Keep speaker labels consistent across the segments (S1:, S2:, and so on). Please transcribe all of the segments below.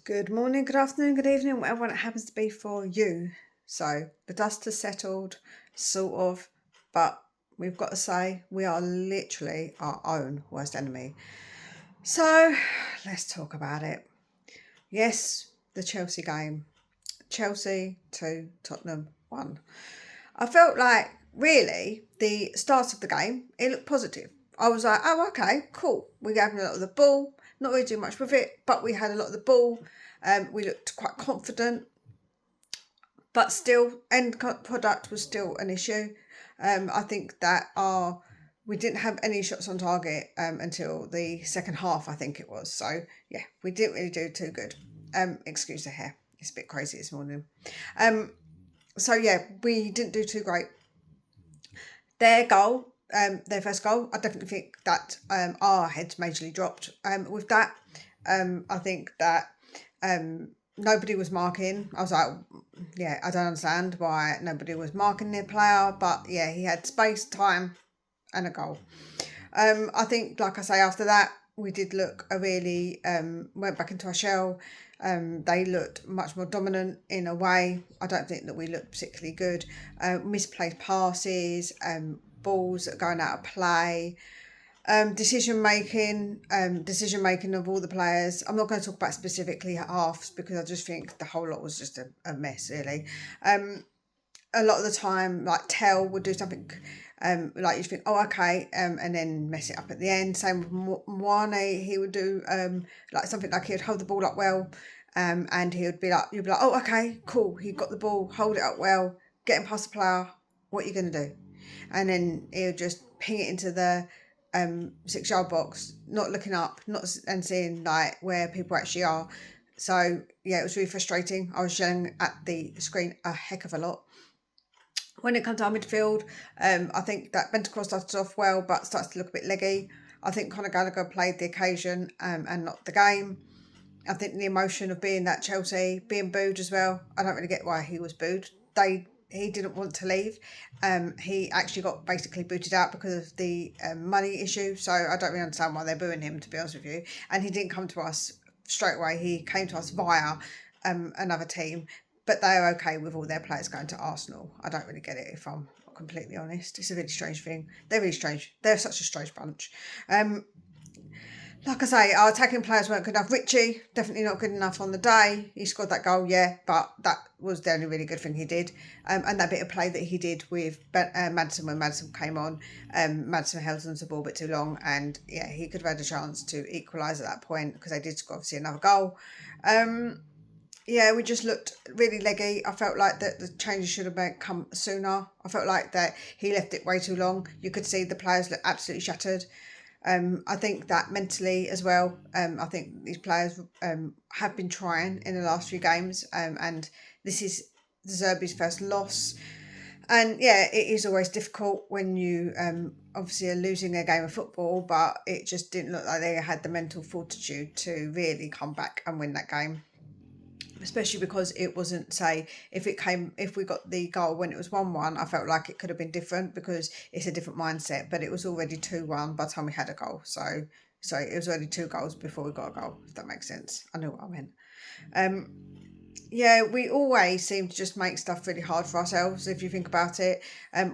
S1: Good morning, good afternoon, good evening, whatever it happens to be for you. So the dust has settled, sort of, but we've got to say we are literally our own worst enemy. So let's talk about it. Yes, the Chelsea game. Chelsea 2, Tottenham 1. I felt like really the start of the game, it looked positive. I was like, oh, okay, cool. We gave them a lot of the ball, not really doing much with it, but we had a lot of the ball. We looked quite confident, but still, end product was still an issue. I think that we didn't have any shots on target until the second half, I think it was. So yeah, we didn't really do too good. Excuse the hair; it's a bit crazy this morning. So yeah, we didn't do too great. Their goal, their first goal, I definitely think that our heads majorly dropped with that. I think that nobody was marking. I was like, yeah, I don't understand why nobody was marking their player, but yeah, he had space, time, and a goal. I think, like I say, after that, we did look went back into our shell. They looked much more dominant in a way. I don't think that we looked particularly good. Misplaced passes, balls that are going out of play, decision making of all the players. I'm not going to talk about specifically halves because I just think the whole lot was just a mess, really. A lot of the time, like Tell would do something like you think, oh, okay, and then mess it up at the end. Same with Mwane, he would do like something like he would hold the ball up well, and you'd be like, oh, okay, cool, he got the ball, hold it up well, getting past the player. What are you going to do? And then he would just ping it into the 6-yard box, not looking up, and seeing like where people actually are. So yeah, it was really frustrating. I was yelling at the screen a heck of a lot. When it comes to our midfield, I think that Bentancur started off well, but starts to look a bit leggy. I think Conor Gallagher played the occasion and not the game. I think the emotion of being at Chelsea, being booed as well. I don't really get why he was booed. He didn't want to leave. He actually got basically booted out because of the money issue. So I don't really understand why they're booing him, to be honest with you. And he didn't come to us straight away. He came to us via another team. But they're okay with all their players going to Arsenal. I don't really get it, if I'm completely honest. It's a really strange thing. They're really strange. They're such a strange bunch. Like I say, our attacking players weren't good enough. Richie, definitely not good enough on the day. He scored that goal, yeah, but that was the only really good thing he did. And that bit of play that he did with Maddison when Maddison came on, Maddison held on to the ball a bit too long, and yeah, he could have had a chance to equalise at that point because they did score, obviously, another goal. Yeah, we just looked really leggy. I felt like that the changes should have come sooner. I felt like that he left it way too long. You could see the players look absolutely shattered. I think that mentally as well, I think these players have been trying in the last few games, and this is De Zerbi's first loss. And yeah, it is always difficult when you obviously are losing a game of football, but it just didn't look like they had the mental fortitude to really come back and win that game. Especially because it wasn't, say, if we got the goal when it was 1-1, I felt like it could have been different because it's a different mindset, but it was already 2-1 by the time we had a goal. So it was already 2 goals before we got a goal, if that makes sense. I know what I meant. Yeah, we always seem to just make stuff really hard for ourselves, if you think about it.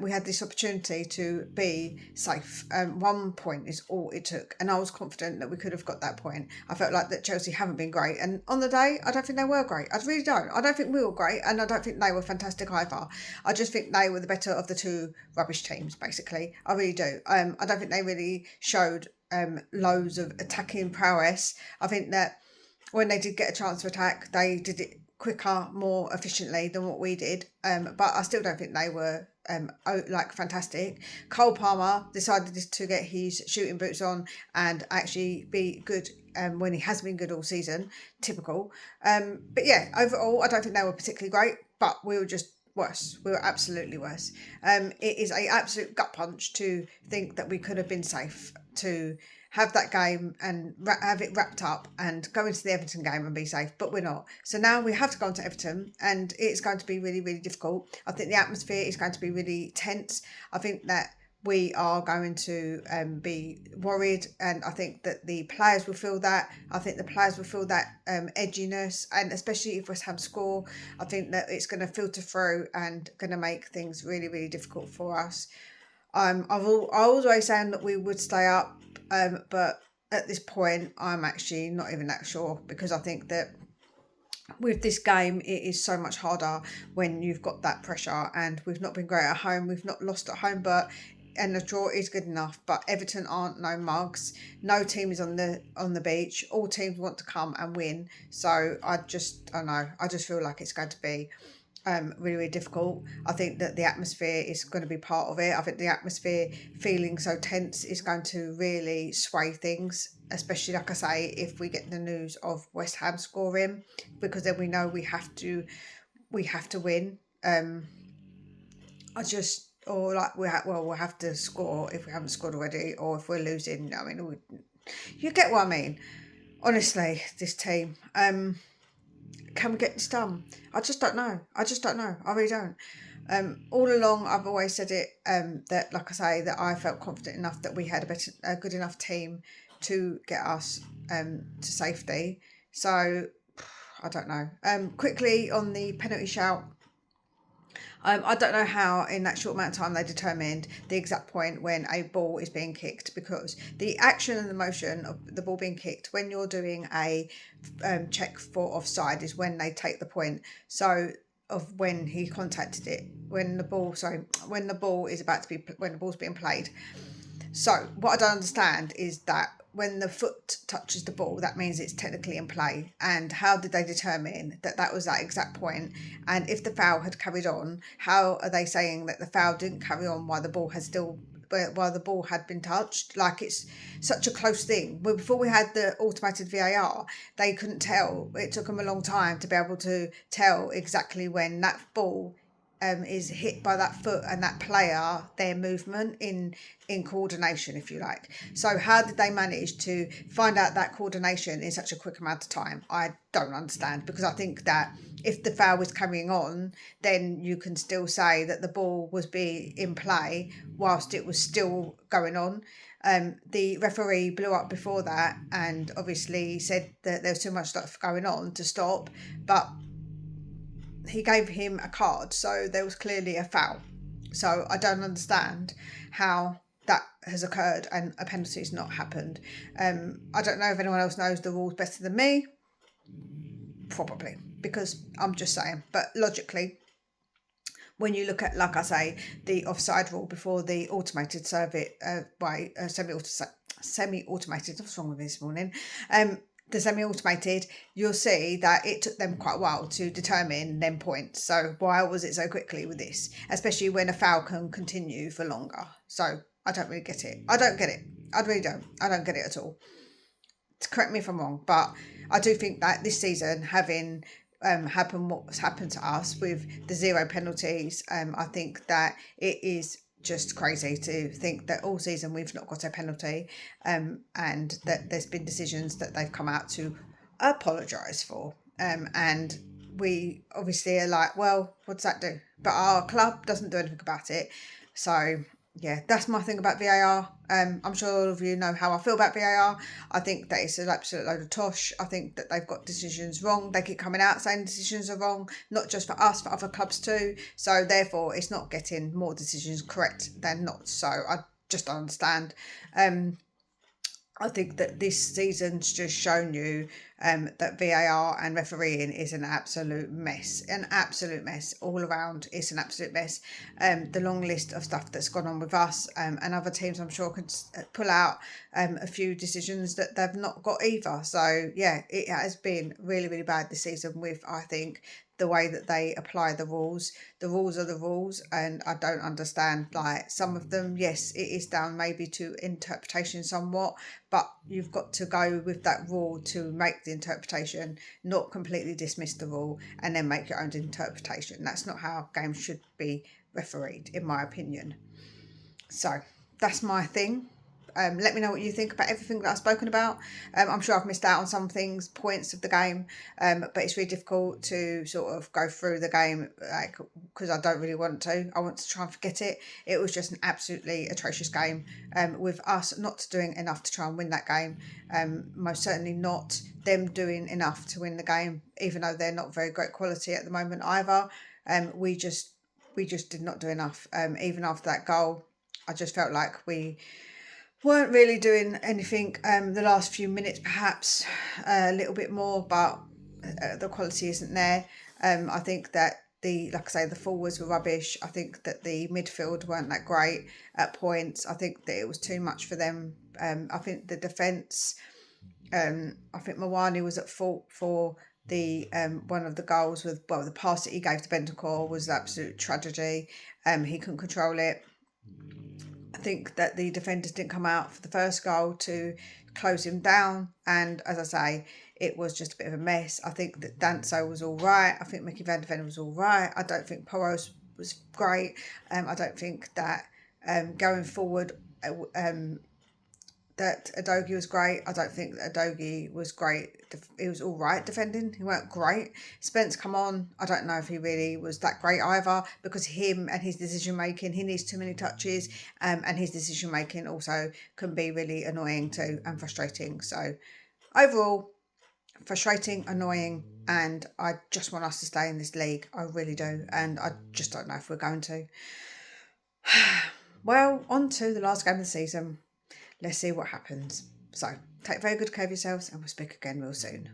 S1: We had this opportunity to be safe. 1 point is all it took, and I was confident that we could have got that point. I felt like that Chelsea haven't been great, and on the day, I don't think they were great. I really don't. I don't think we were great, and I don't think they were fantastic either. I just think they were the better of the 2 rubbish teams, basically. I really do. I don't think they really showed loads of attacking prowess. I think that when they did get a chance to attack, they did it quicker, more efficiently than what we did. But I still don't think they were fantastic. Cole Palmer decided to get his shooting boots on and actually be good when he has been good all season. Typical. But yeah, overall, I don't think they were particularly great, but we were just worse. We were absolutely worse. It is an absolute gut punch to think that we could have been safe to have that game and have it wrapped up and go into the Everton game and be safe, but we're not. So now we have to go into Everton, and it's going to be really, really difficult. I think the atmosphere is going to be really tense. I think that we are going to be worried, and I think that the players will feel that. I think the players will feel that edginess, and especially if West Ham score, I think that it's going to filter through and going to make things really, really difficult for us. I was always saying that we would stay up, but at this point, I'm actually not even that sure, because I think that with this game, it is so much harder when you've got that pressure, and we've not been great at home. We've not lost at home, and the draw is good enough. But Everton aren't no mugs. No team is on the beach. All teams want to come and win. So I don't know. I just feel like it's going to be really, really difficult. I think that the atmosphere is going to be part of it. I think the atmosphere feeling so tense is going to really sway things, especially, like I say, if we get the news of West Ham scoring, because then we know we have to win. We'll have to score if we haven't scored already, or if we're losing. I mean, you get what I mean. Honestly, this team. Can we get this done? I just don't know. I really don't. All along, I've always said it. That, like I say, that I felt confident enough that we had a good enough team to get us to safety. So I don't know. Quickly on the penalty shout. I don't know how in that short amount of time they determined the exact point when a ball is being kicked, because the action and the motion of the ball being kicked when you're doing a check for offside is when they take the point. So of when he contacted it, when the ball's being played. So what I don't understand is that when the foot touches the ball, that means it's technically in play. And how did they determine that that was that exact point? And if the foul had carried on, how are they saying that the foul didn't carry on while the ball had been touched? Like, it's such a close thing. Well, before we had the automated VAR, they couldn't tell. It took them a long time to be able to tell exactly when that ball is hit by that foot and that player, their movement in coordination, if you like. So how did they manage to find out that coordination in such a quick amount of time? I don't understand, because I think that if the foul was carrying on, then you can still say that the ball was being in play whilst it was still going on. The referee blew up before that and obviously said that there was too much stuff going on to stop, but he gave him a card, so there was clearly a foul. So I don't understand how that has occurred and a penalty has not happened. I don't know if anyone else knows the rules better than me. Probably, because I'm just saying. But logically, when you look at, like I say, the offside rule before the automated semi-automated, what's wrong with me this morning? The semi-automated, you'll see that it took them quite a while to determine them points. So why was it so quickly with this? Especially when a foul can continue for longer. So I don't really get it. I don't get it. I really don't. I don't get it at all. Correct me if I'm wrong, but I do think that this season, having happened what's happened to us with the 0 penalties, I think that it is just crazy to think that all season we've not got a penalty, and that there's been decisions that they've come out to apologise for, and we obviously are like, well, what does that do? But our club doesn't do anything about it. So yeah, that's my thing about VAR. I'm sure all of you know how I feel about VAR. I think that it's an absolute load of tosh. I think that they've got decisions wrong. They keep coming out saying decisions are wrong, not just for us, for other clubs too. So therefore, it's not getting more decisions correct than not. So I just don't understand. I think that this season's just shown you that VAR and refereeing is an absolute mess. All around. It's an absolute mess. The long list of stuff that's gone on with us and other teams, I'm sure, could pull out a few decisions that they've not got either. So yeah, it has been really, really bad this season with, I think, the way that they apply the rules. The rules are the rules, and I don't understand, like, some of them. Yes, it is down maybe to interpretation somewhat, but you've got to go with that rule to make the interpretation, not completely dismiss the rule and then make your own interpretation. That's not how games should be refereed, in my opinion. So that's my thing. Let me know what you think about everything that I've spoken about. I'm sure I've missed out on some things, points of the game, but it's really difficult to sort of go through the game, like, because I don't really want to. I want to try and forget it. It was just an absolutely atrocious game, with us not doing enough to try and win that game. Most certainly not them doing enough to win the game, even though they're not very great quality at the moment either. We just did not do enough. Even after that goal, I just felt like we weren't really doing anything. The last few minutes, perhaps a little bit more, but the quality isn't there. I think that like I say, the forwards were rubbish. I think that the midfield weren't that great at points. I think that it was too much for them. I think the defence. I think Mawani was at fault for the one of the goals with the pass that he gave to Bentancur was an absolute tragedy. He couldn't control it. I think that the defenders didn't come out for the first goal to close him down, and as I say, it was just a bit of a mess. I think that Danso was all right. I think Mickey Van de Ven was all right. I don't think Poros was great. I don't think that going forward, that Adogi was great. I don't think that Adogi was great. He was all right defending. He weren't great. Spence come on. I don't know if he really was that great either, because him and his decision making, he needs too many touches, and his decision making also can be really annoying too and frustrating. So overall, frustrating, annoying, and I just want us to stay in this league. I really do, and I just don't know if we're going to. Well, on to the last game of the season. Let's see what happens. So, take very good care of yourselves, and we'll speak again real soon.